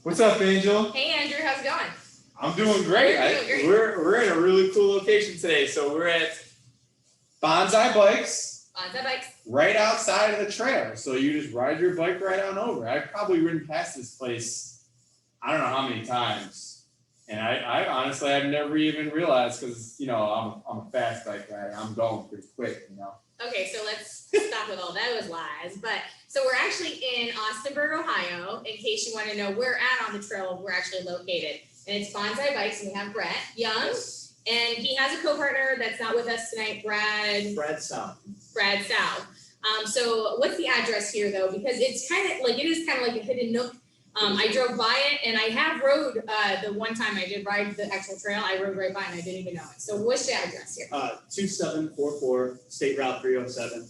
What's up, Angel? Hey, Andrew, how's it going? I'm doing great. Great. We're in a really cool location today. So we're at Bonsai Bikes. Bonsai Bikes. Right outside of the trail. So you just ride your bike right on over. I've probably ridden past this place, I don't know how many times. And I honestly, I've never even realized because, you know, I'm a fast bike rider. I'm going pretty quick, you know. Okay, so let's stop with all those lies. But so we're actually in Austinburg, Ohio, in case you want to know where we're at on the trail, we're actually located. And it's Bonsai Bikes, and we have Brett Young, and he has a co-partner that's not with us tonight, Brad South. So what's the address here, though? Because it's kind of like, it is kind of like a hidden nook. I drove by it, and I have rode the one time I did ride the actual trail. I rode right by it, and I didn't even know it. So what's the address here? 2744 State Route 307.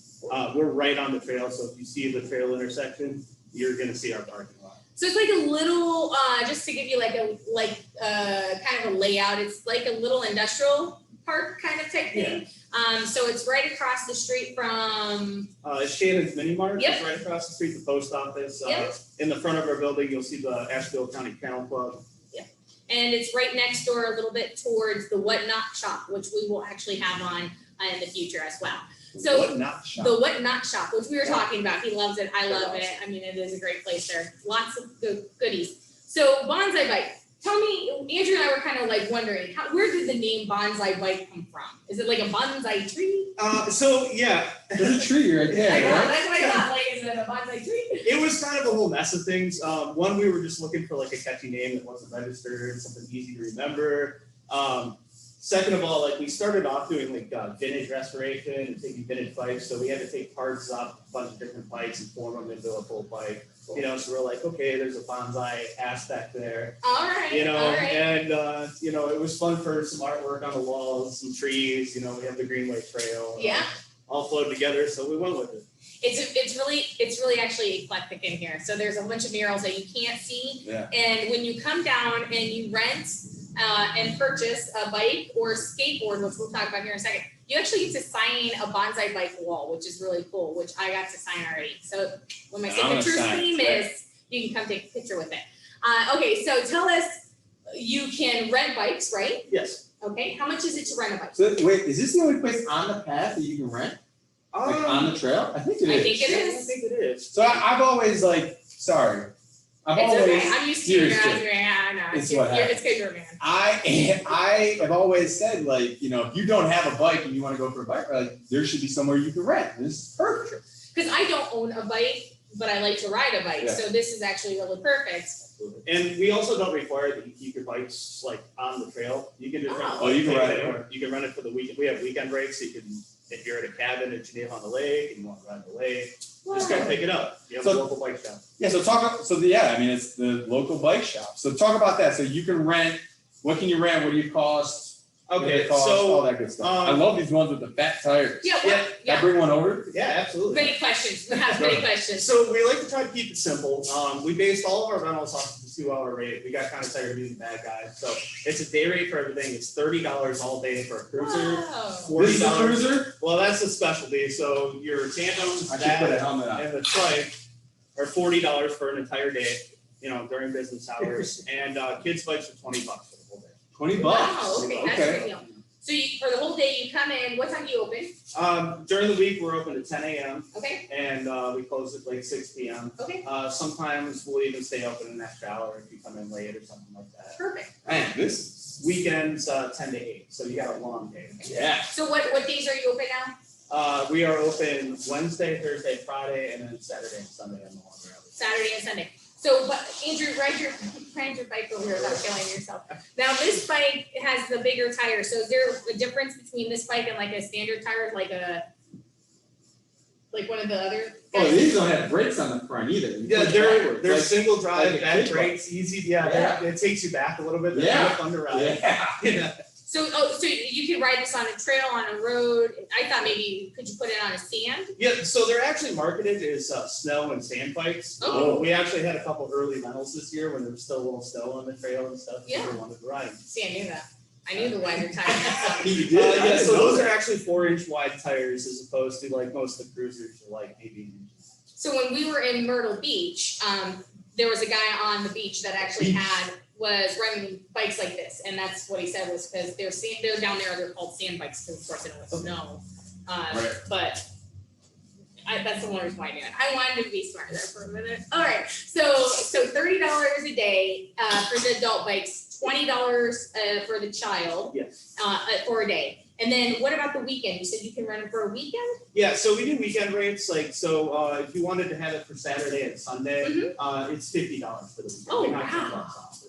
We're right on the trail, so if you see the trail intersection, you're going to see our parking lot. So it's like a little, just to give you like a kind of a layout. It's like a little industrial park kind of type thing. Yeah. So it's right across the street from. Shannon's Mini Mart. Yep. It's right across the street, the post office. Yep. In the front of our building, you'll see the Ashtabula County Kennel Club. Yep. And it's right next door, a little bit towards the What Not Shop, which we will actually have on in the future as well. So What Not Shop? the What Not Shop, which we were talking about, he loves it. I love it. I mean, it is a great place there. Lots of good goodies. So Bonsai Bike. Tell me, Andrew and I were kind of like wondering, where did the name Bonsai Bike come from? Is it like a bonsai tree? So yeah, There's a tree right I there, know, right? that's what I thought. Like, is it a bonsai tree? it was kind of a whole mess of things. One, we were just looking for like a catchy name that wasn't registered, something easy to remember. Second of all, like we started off doing like vintage restoration and taking vintage bikes, so we had to take parts off a bunch of different bikes and form them into a full bike. You know, so we're like, okay, there's a bonsai aspect there. All right. You know, all right. and you know, it was fun for some artwork on the walls, some trees. You know, we have the Greenway Trail. Yeah. All flowed together, so we went with it. It's really actually eclectic in here. So there's a bunch of murals that you can't see. Yeah. And when you come down and you rent and purchase a bike or a skateboard, which we'll talk about here in a second, you actually get to sign a bonsai bike wall, which is really cool, which I got to sign already. So when my signature's famous, you can come take a picture with it. Okay, so tell us, you can rent bikes, right? Yes. Okay, how much is it to rent a bike? So wait, is this the only place on the path that you can rent? Like on the trail? I think it is. I think it is. I think it is. So I've always It's okay. I'm used to you. It's because you're a man. I have always said, like, you know, if you don't have a bike and you want to go for a bike ride, like, there should be somewhere you can rent. This is perfect. Because I don't own a bike, but I like to ride a bike. Yeah. So this is actually really perfect. And we also don't require that you keep your bikes like on the trail. You can just rent it. Oh, you can rent it. Or you can rent it for the weekend. We have weekend breaks, so you can, if you're at a cabin at Geneva on the lake and you want to ride the lake, just go pick it up. You have a local bike shop. Yeah, I mean, it's the local bike shop. So talk about that. So you can rent, what can you rent? What do you cost? Okay, all that good stuff. I love these ones with the fat tires. Yeah. Can I bring one over? Yeah, absolutely. Many questions. We have many questions. So we like to try to keep it simple. We based all of our rentals off of the 2-hour rate. We got kind of tired of being the bad guys. So it's a day rate for everything. It's $30 all day for a cruiser. Wow. $40. This is a cruiser? Well, that's a specialty. So your tandem, I should put a helmet on. and the trike are $40 for an entire day, you know, during business hours. And kids' bikes are $20 for the whole day. $20. Wow, okay, that's a great deal. So for the whole day, you come in, what time do you open? During the week, we're open at 10 a.m. Okay. and we close at like 6 p.m. Okay. Sometimes we'll even stay open an extra hour if you come in late or something like that. Perfect. Man, this Weekends 10 to 8, so you got a long day. yeah. So what days are you open now? We are open Wednesday, Thursday, Friday, and then Saturday and Sunday on the longer hours. Saturday and Sunday. So, but Andrew, ride your bike over here without killing yourself. Now, this bike has the bigger tire. So, is there a difference between this bike and like a standard tire, like one of the other? Oh, these don't have brakes on the front either. You Yeah, push they're backwards, they're like- single drive, like a bad kid brakes, easy. Yeah, it takes you back a little bit. They're Yeah. kind of fun to ride. Yeah. So you can ride this on a trail, on a road. I thought maybe could you put it on a sand? Yeah, so they're actually marketed as snow and sand bikes. Oh. We actually had a couple early rentals this year when there was still a little snow on the trail and stuff. Yeah. People wanted to ride them. See, I knew that. I knew the wider tire. You did? Yeah, I didn't so know those that. are actually 4-inch wide tires as opposed to like most of the cruisers are like 18 inches. So when we were in Myrtle Beach, there was a guy on the beach that actually was running bikes like this, and that's what he said was because they're down there, they're called sand bikes because of course they don't have snow. But that's the one reason why I knew it. I wanted to be smart there for a minute. All right, so $30 a day for the adult bikes, $20 for the child. Yes. For a day. And then what about the weekend? You said you can rent it for a weekend? Yeah, so we do weekend rates, like, so if you wanted to have it for Saturday and Sunday, it's $50 for the weekend. Oh, We knock wow. $10 off.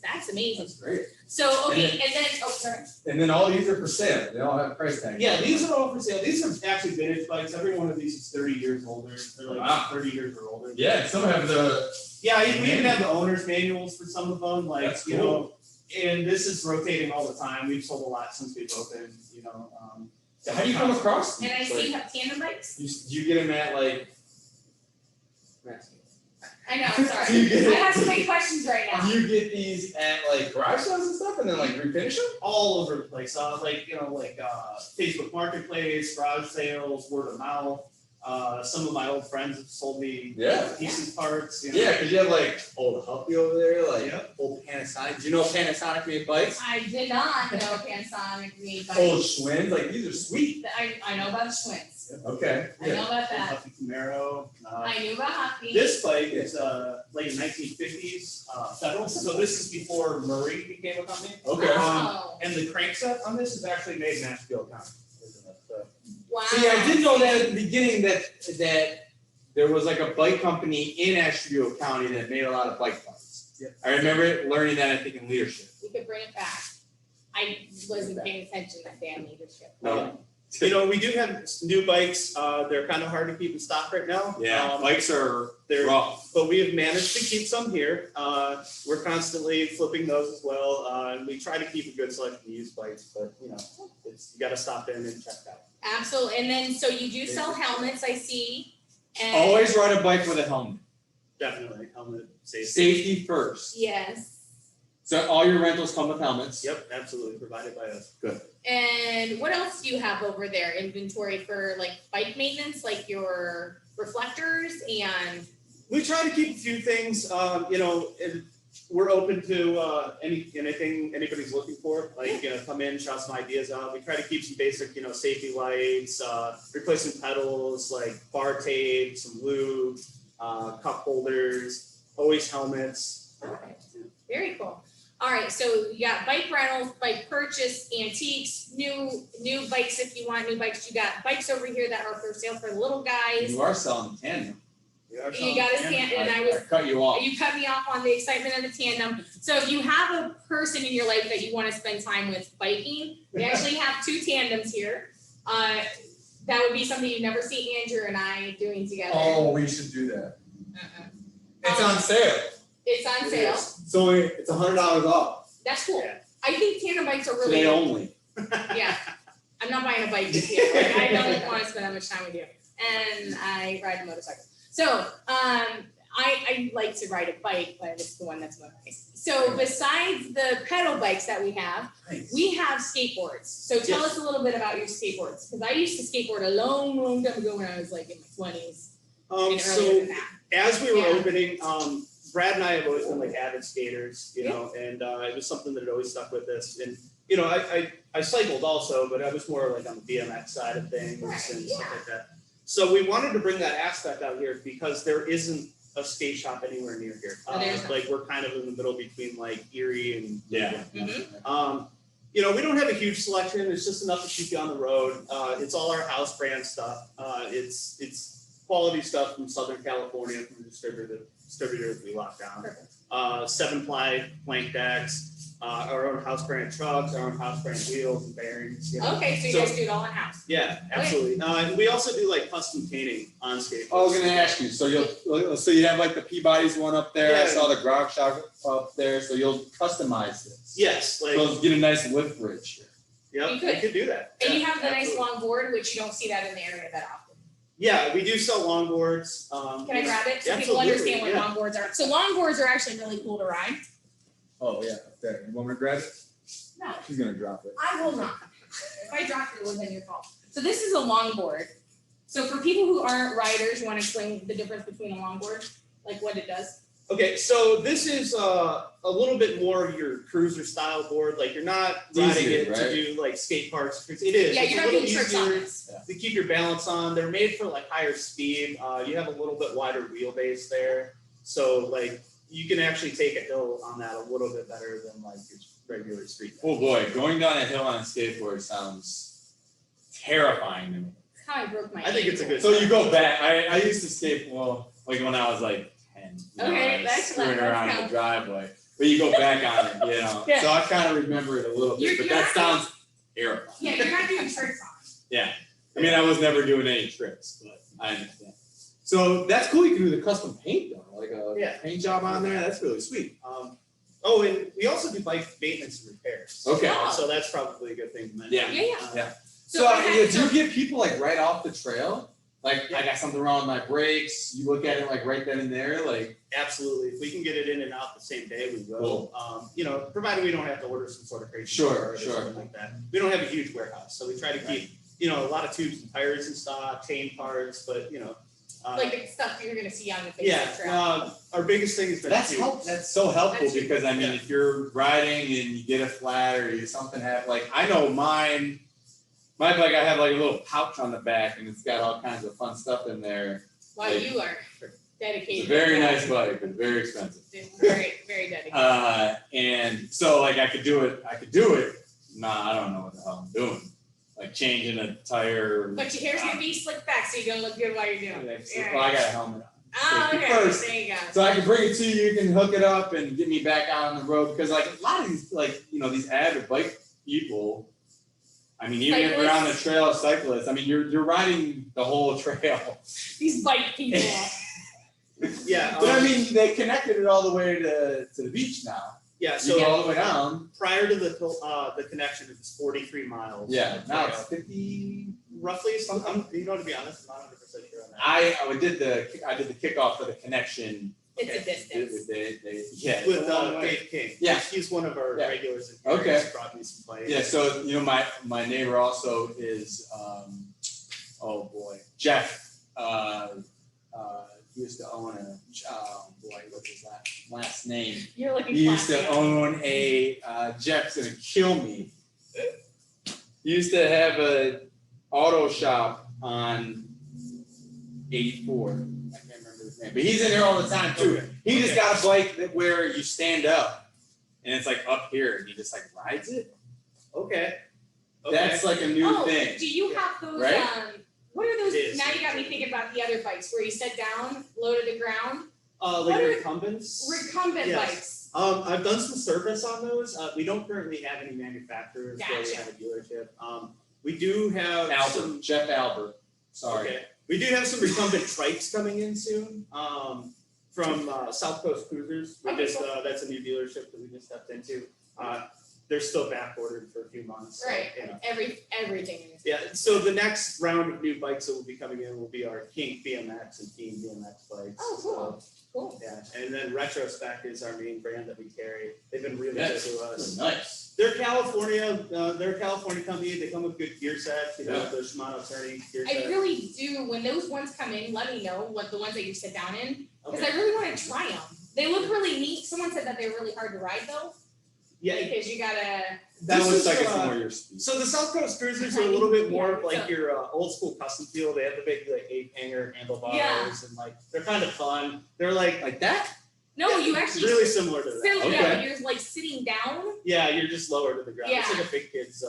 That's amazing. That's great. So, okay, and then, oh, sorry. And then all these are for sale. They all have price tags. Yeah, these are all for sale. These are actually vintage bikes. Every one of these is 30 years older. They're like Wow. 30 years or older. Yeah, some have the. Yeah, we even have the owner's manuals for some of them, like, That's you cool. know, and this is rotating all the time. We've sold a lot since we've opened, you know. How do you come across these? And I see Like, you have tandem bikes? you get them at like. I know, I'm sorry. Do you get I it? have so many questions right now. Do you get these at like garage sales and stuff and then like refinish them? All over the place, like, you know, like, Facebook Marketplace, garage sales, word of mouth. Some of my old friends have sold me Yeah. decent parts, you know. Yeah, because you have like old Huffy over there, like Yep. old Panasonic. Do you know Panasonic made bikes? I did not know Panasonic made bikes. Old Schwinn, like these are sweet. I know about the Schwinns. Okay. I know about that. Huffy Camaro. I knew about Huffy. This bike is late 1950s Federal, so this is before Murray became a company. Okay. Oh, And the crankset on this is actually made in Ashtabula County. wow. See, I did know that at the beginning that there was like a bike company in Ashtabula County that made a lot of bike parts. Yeah. I remember learning that I think in leadership. We could bring it back. I wasn't paying attention that day in leadership. No. You know, we do have new bikes. They're kind of hard to keep in stock right now. Bikes are They're rough. But we have managed to keep some here. We're constantly flipping those as well. And we try to keep a good selection of used bikes, but you know, you got to stop in and check it out. Absolutely. And then, so you do sell helmets, I see. And Always ride a bike with a helmet. Definitely, helmet safety. Safety first. Yes. So all your rentals come with helmets. Yep, absolutely, provided by us. Good. And what else do you have over there? Inventory for like bike maintenance, like your reflectors and. We try to keep a few things. You know, we're open to anything anybody's looking for. Like, you know, come in, shout some ideas out. We try to keep some basic, you know, safety lights, replacement pedals, like bar tape, some lube, cup holders, always helmets. Okay. Very cool. All right, so you got bike rentals, bike purchase, antiques, new bikes if you want new bikes. You got bikes over here that are for sale for the little guys. You are selling tandem. You got a tandem, and I cut you off. you cut me off on the excitement of the tandem. So if you have a person in your life that you want to spend time with biking, we actually have 2 tandems here. That would be something you'd never see Andrew and I doing together. Oh, we should do that. It's Um, on sale. It's on sale. It's $100 off. That's cool. Yeah. I think tandem bikes are really Today only. Yeah, I'm not buying a bike this year. Like, I don't want to spend that much time with you. And I ride a motorcycle. So, I like to ride a bike, but it's the one that's motorized. So besides the pedal bikes that we have skateboards. So tell us a little bit about your skateboards. Because I used to skateboard a long time ago when I was like in my 20s and earlier So than that. as we were Yeah. opening, Brad and I have always been like avid skaters, you know, and it was something that had always stuck with us. And you know, I cycled also, but I was more like on the BMX side of things and stuff like that. So we wanted to bring that aspect out here because there isn't a skate shop anywhere near here. Like we're kind of in the middle between like Erie and you know, we don't have a huge selection. It's just enough to keep you on the road. It's all our house brand stuff. It's quality stuff from Southern California from the distributors we locked down. 7-ply plank decks. Our own house brand trucks, our own house brand wheels and bearings. You know? Okay, so you guys do it all in house. Yeah, absolutely. And we also do like custom painting on skateboards. I was gonna ask you, so you have like the Peabody's one up there, I Yeah. saw the Grog Shop up there, so you'll customize this. Yes, like So get a nice lift bridge here. yep, You could. we could do that. And Yeah, you have the nice absolutely. long board, which you don't see that in the area that often. Yeah, we do sell longboards. Can I grab it so people Absolutely, understand what yeah. longboards are? So longboards are actually really cool to ride. Oh, yeah, there, you want me to grab it? No, She's gonna drop it. I will not. If I drop it, it wasn't your fault. So this is a longboard. So for people who aren't riders, you want to explain the difference between a longboard, like what it does? Okay, so this is a little bit more of your cruiser style board. Like you're not It's riding easier, it right? to do like skate parks. It is. Yeah, It's you're a not little doing tricks on easier this. to keep your balance on. They're made for like higher speed. You have a little bit wider wheelbase there, so like you can actually take a hill on that a little bit better than like your regular street. Oh boy, going down a hill on a skateboard sounds terrifying to me. That's how I broke my I think it's a ankle. good. So you go back. I used to skate like when I was like 10. Okay, I was that's screwing not- around that's in the count. driveway. But you go back on it, you know. Yeah. So I kind of remember it a little bit, You're- but you're that not- sounds terrifying. Yeah, you're not doing tricks on it. Yeah. I mean, I was never doing any tricks, but I understand. So that's cool. You can do the custom paint though, like a paint job on there. That's really sweet. Oh, and we also do bike maintenance and repairs. Okay. Oh. So that's probably a good thing to mention. Yeah. Yeah. Yeah. So So, I had do you some- get people like right off the trail? Like, Yeah. I got something wrong with my brakes. You look at it like right then and there, like. Absolutely. If we can get it in and out the same day, we will. You know, provided we don't have to order some sort of crazy Sure, part or sure. something like that. We don't have a huge warehouse, so we try to keep, you know, a lot of tubes and tires in stock, chain parts, but you know. Like the stuff you're gonna see on the Facebook Yeah, trail. our biggest thing is That's so helpful That's true. because I mean, Yeah. if you're riding and you get a flat or you something happen, like I know my bike, I have like a little pouch on the back and it's got all kinds of fun stuff in there. Wow, you are dedicated. It's a very nice bike, but very expensive. Very, very dedicated. And so like I could do it. Nah, I don't know what the hell I'm doing. Like changing a tire. But your hair's gonna be slicked back, so you're gonna look good while you're doing it. Well, I got a helmet on. Oh, Safety okay, first. there you go. So I can bring it to you, you can hook it up and get me back out on the road because like a lot of these like, you know, these avid bike people, I mean, even if we're on the trail cyclists, I mean, you're riding the whole trail. These bike people. Yeah. But I mean, they connected it all the way to the beach now. Yeah. You So go all the way down. prior to the connection, it was 43 miles. Yeah, of now trail. it's 50. Roughly. You know, to be honest, I'm not 100% sure on that. I did the kickoff for the connection. It's a Okay. distance. Yeah. With it's a long way. Dave King. Yeah. He's one of our Yeah. regulars in here. Okay. He's brought me some plays. Yeah, so you know my neighbor also is oh boy, Jeff. He used to own what's his last name? You're looking He used to classy. own a Jeff's gonna kill me. He used to have a auto shop on 84. I can't remember his name, but he's in there all the time too. Okay. He just Okay. got a bike that where you stand up and it's like up here and he just like rides it. Okay. That's like a new Oh, thing. do you have those, Right? what are those, It is. now you got me thinking about the other bikes where you sit down, low to the ground, Like What are- recumbents. recumbent Yes. bikes. I've done some service on those. We don't currently have any manufacturers where we Gotcha. have a dealership. We do have some. Jeff Albert. Sorry. Okay. We do have some recumbent trikes coming in soon. From South Coast Cruisers. Okay, cool. That's a new dealership that we just stepped into. They're still back ordered for a few months. So, Right, you know. everything is. Yeah, so the next round of new bikes that will be coming in will be our King BMX and Team BMX bikes. Oh, cool. Cool. Yeah, and then Retrospec is our main brand that we carry. They've been really good That's to us. nice. They're California. They're a California company. They come with good gear sets. You know, Yeah. the Shimano turning gear I set. really do, when those ones come in, let me know what the ones that you sit down in, because Okay. I really wanna try them. They look really neat, someone said that they're really hard to ride though, Yeah. because you gotta, That This looks is, like it's uh, more your speed. So the South Coast Cruisers are a little bit more of Yeah, like your old school custom feel. They have the big like 8-hanger handlebars Yeah. and like they're kind of fun. They're like that? no, you actually. really similar to that. So, yeah, Okay. but you're like sitting down, Yeah, you're just lower to the ground. It's Yeah. like a big kid's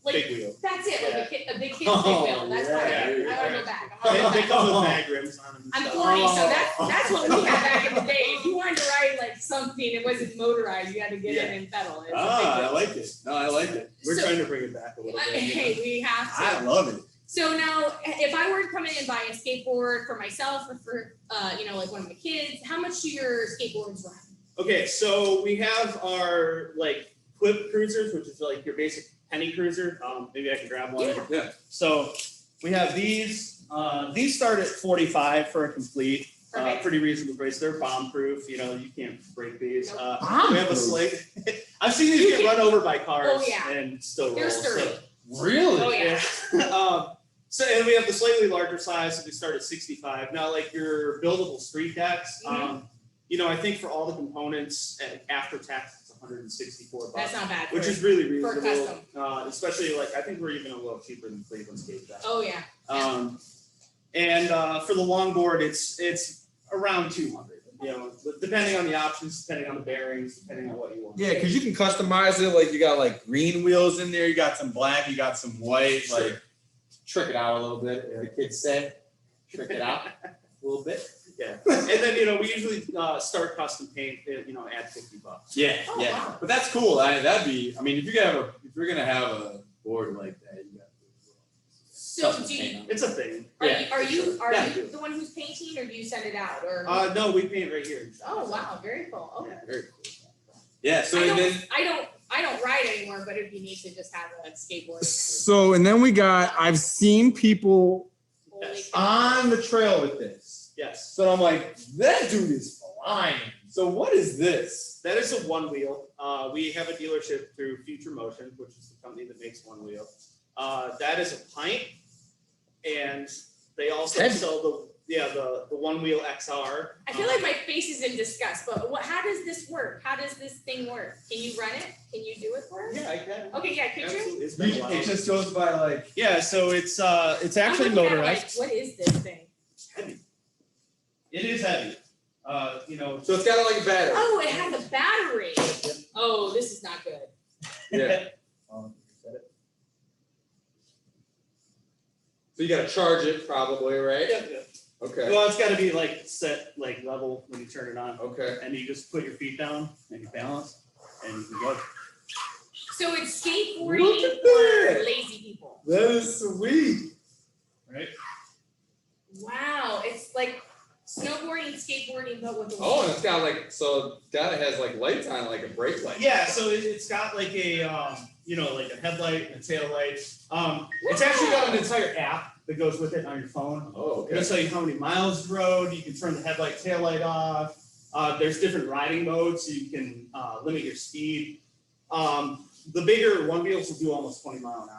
like, big wheel. that's it, like Yeah. a big kid's big Oh, wheel, that's why, yeah, I wanna yeah. go back, They, I wanna they go back. come with mag rims on them. and I'm stuff. 40, so that's what we had back in the day, if you wanted to ride like something, it wasn't motorized, you had to get in and pedal. It was a big I deal. like it. No, I like it. We're So- trying to bring it back a little bit. you know. Hey, we have to. I love it. So now, if I were to come in and buy a skateboard for myself or for, like one of my kids, how much do your skateboards run? Okay, so we have our like Quip cruisers, which is like your basic penny cruiser. Maybe I can grab one. Yeah. Yeah. So we have these. These start at 45 for a complete. Perfect. Pretty reasonable price. They're bomb proof. You know, you can't break these. Nope. We have a slate. I've seen these You get can- run over by cars Oh, yeah. and still They're roll. sturdy. Really? Oh, yeah. So and we have the slightly larger size, so they start at 65. Now, like your buildable street decks, Mhm. I think for all the components after tax, it's $164. That's not bad. Which is really for reasonable. custom. Especially like I think we're even a little cheaper than Cleveland skate shop. Oh yeah. And for the longboard, it's around 200. Depending on the options, depending on the bearings, depending on what you want. Yeah, because you can customize it. Like you got like green wheels in there, you got some black, you got some white. Sure. Like trick it out a little bit. The kids say, trick it out a little bit. Yeah, and then we usually start custom paint. At $50. Yeah, Oh, yeah. wow. But that's cool. That'd be. I mean, if you're gonna have a board like that, you got. So do you, It's a thing. are you Yeah. the one who's painting, or do you send it out? Or No, we paint right here. oh wow, very cool. Okay. Yeah. Very cool. Yeah. So I don't ride anymore, but it'd be neat to just have a skateboard. So and then we got. I've seen people Holy on the trail with this. Yes, So I'm like, that dude is flying. So what is this? that is a one wheel. We have a dealership through Future Motion, which is the company that makes one wheel. That is a pint, and they also Heavy. sell the one wheel XR. I feel like my face is in disgust, but how does this work? How does this thing work? Can you run it? Can you do it for us? Yeah, I can. Okay, yeah, could you? Absolutely. It's been a while. It just goes by like. Yeah, so it's actually I'm looking at it motorized. like, what is this thing? Heavy. It is heavy. So it's got like a battery. Oh, it has a battery. Oh, this is not good. Yeah. So you gotta charge it probably, right? Yeah. Okay. Well, it's got to be like set like level when you turn it on, Okay. and you just put your feet down and you balance, and you can go. So it's skateboarding Look at for that. lazy people. That is sweet. Right. Wow, it's like snowboarding, skateboarding, but with a Oh, and wheel. it's got like it has like lights on it, like a brake light. Yeah, so it's got like a like a headlight and a tail light. It's actually got an entire app that goes with it on your phone. Oh, It'll okay. tell you how many miles you rode. You can turn the headlight, tail light off. There's different riding modes, so you can limit your speed. The bigger one wheels will do almost 20 miles an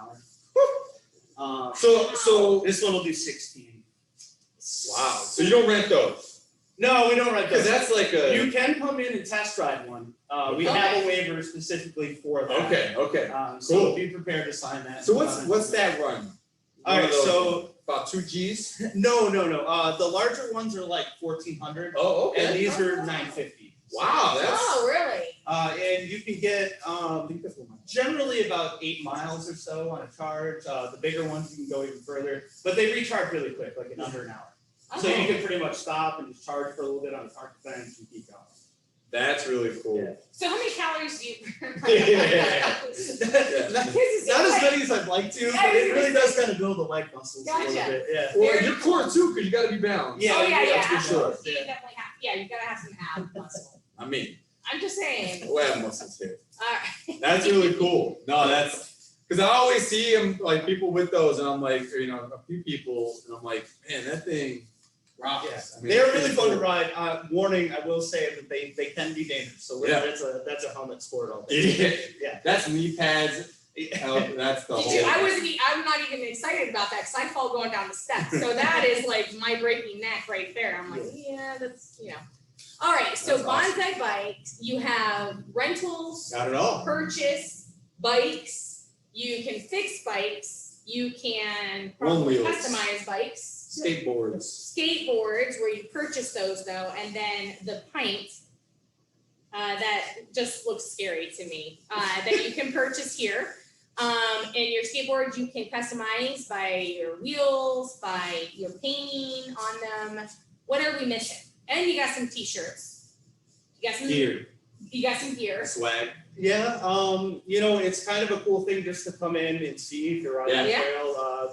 hour. So This one will do 16. wow. So you don't rent those? No, we don't rent Because those. that's like a. You can come in and test drive one. We have a waiver specifically for that. Okay. Okay. So Cool. be prepared to sign that. So what's that run? All One right, of those, so about 2 G's. no. The larger ones are like 1,400, Oh, and okay. these are 950. Wow, that's. Oh, really? And you can get generally about 8 miles or so on a charge. The bigger ones you can go even further, but they recharge really quick, like in under an hour. So you can pretty much stop and just charge for a little bit on the park bench and keep going. That's really cool. Yeah. So how many calories do you burn? Yeah. Not Not as many as I'd like to, but it really does kind of build the leg muscles a little Gotcha. bit. Yeah. Well, you're core too, because you got to be balanced. Yeah, Oh yeah, yeah, yeah. for sure. You definitely have. Yeah, you gotta have some ab muscle. I mean, I'm just saying. we have muscles here. Alright. That's really cool. No, that's because I always see them like people with those, and I'm like, a few people, and I'm like, man, that thing rocks. Yeah. I mean, They're it's really fun to cool. ride. Warning, I will say that they can be dangerous. So Yeah. that's a helmet sport all day. Yeah. That's knee pads. That's the whole. I'm not even excited about that because I fall going down the steps. So that is like my breaking neck right there. I'm like, yeah, that's. All right, so That's awesome. Bonsai Bikes, you have rentals, Not at all. purchase, bikes, you can fix bikes, you can One probably wheels. customize bikes. Skateboards. Skateboards, where you purchase those though, and then the pint, that just looks scary to me, that you can purchase here. And your skateboard you can customize by your wheels, by your painting on them. What are we missing? And you got some t-shirts. You got some Gear. You got some gear. Swag. Yeah, it's kind of a cool thing just to come in and see if you're on the Yeah. trail.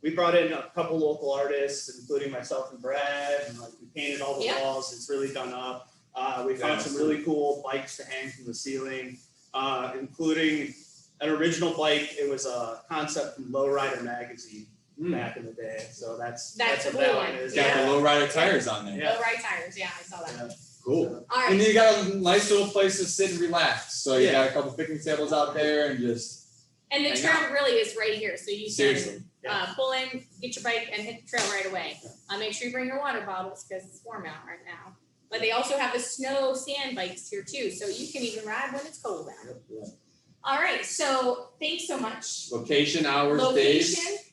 We brought in a couple local artists, including myself and Brad, and we painted all the Yeah. walls. It's really done up. We found some really cool bikes to hang from the ceiling, including an original bike. It was a concept from Lowrider magazine back in the day. So that's a what cool that one. one is. It's got the low rider tires on there. Yeah. Low ride tires. Yeah, I saw that. Yeah. Cool. All right. And then you got a nice little place to sit and relax. So you Yeah. got a couple picnic tables out there and just And the hang trail really is right here, so you seriously. can pull in, get your bike, and hit the trail right away. Make sure you bring your water bottles because it's warm out right now. But they also have the snow sand bikes here too, so you can even ride when it's cold out. Yeah. All right, so thanks so much. Location, hours, Location, days.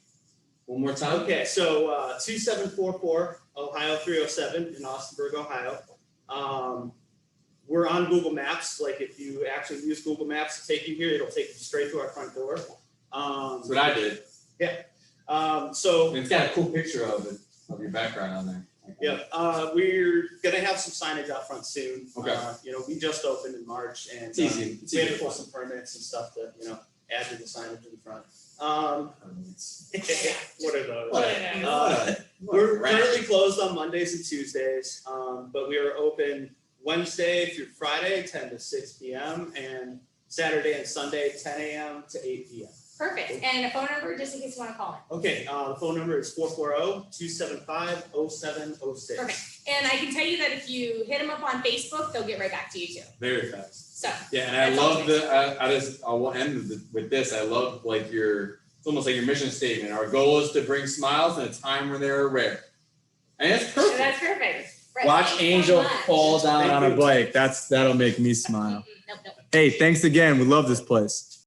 One more time. Okay, so 2744 Ohio 307 in Austinburg, Ohio. We're on Google Maps. Like if you actually use Google Maps to take you here, it'll take you straight to our front door. That's what I did. So And it's got a cool picture of it, of your background on there. yeah, we're gonna have some signage out front soon. Okay. We just opened in March, and It's easy. It's we had easy. to pull some permits and stuff to add to the signage in the front. What are those? Whatever. We're currently closed on Mondays and Tuesdays, but we are open Wednesday through Friday, 10 to 6 p.m. and Saturday and Sunday, 10 a.m. to 8 p.m. Perfect, and a phone number, just in case you wanna call it. Okay, the phone number is 440-275-0706. Perfect. And I can tell you that if you hit them up on Facebook, they'll get right back to you too. Very fast. So, Yeah, and I That's love awesome. I will end with this. I love like it's almost like your mission statement. Our goal is to bring smiles in a time when they're rare. And that's so perfect. that's perfect. Right, Watch thanks so Angel much. fall down Thank on a you. bike. That'll make me smile. Nope, nope. Hey, thanks again. We love this place.